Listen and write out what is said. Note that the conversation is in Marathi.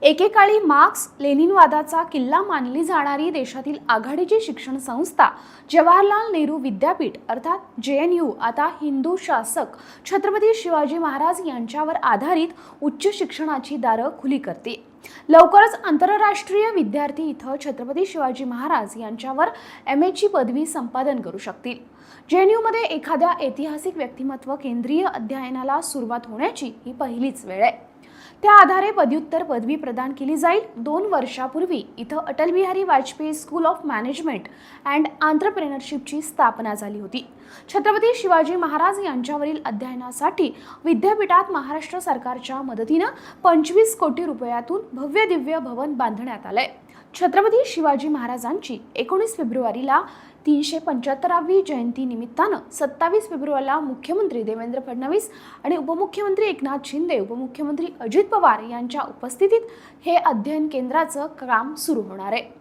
एकेकाळी मार्क्स लेनिनवादाचा किल्ला मानली जाणारी देशातील आघाडीची शिक्षण संस्था जवाहरलाल नेहरू विद्यापीठ अर्थात JNU आता हिंदू शासक छत्रपती शिवाजी महाराज यांच्यावर आधारित उच्च शिक्षणाची दारं खुली करते। लवकरच आंतरराष्ट्रीय विद्यार्थी इथं छत्रपती शिवाजी महाराज यांच्यावर MA ची पदवी संपादन करू शकतील। JNU मध्ये एखाद्या ऐतिहासिक व्यक्तिमत्व केंद्रीय अध्ययनाला सुरुवात होण्याची ही पहिलीच वेळ आहे। त्या आधारे पदव्युत्तर पदवी प्रदान केली जाईल। 2 वर्षापूर्वी इथं Atal Bihari Vajpayee school of management and एंटरप्रेन्योरशिपची स्थापना झाली होती। छत्रपती शिवाजी महाराज यांच्यावरील अध्ययनासाठी विद्यापीठात महाराष्ट्र सरकारच्या मदतीनं 25 कोटी रुपयातून भव्य दिव्य भवन बांधण्यात आलंय। छत्रपती शिवाजी महाराजांची 19 फेब्रुवारीला 375वी जयंती निमित्तानं 27 फेब्रुवारीला मुख्यमंत्री देवेंद्र फडणवीस आणि उपमुख्यमंत्री एकनाथ शिंदे, उपमुख्यमंत्री अजित पवार यांच्या उपस्थितीत हे अध्ययन केंद्राचं काम सुरू होणार आहे।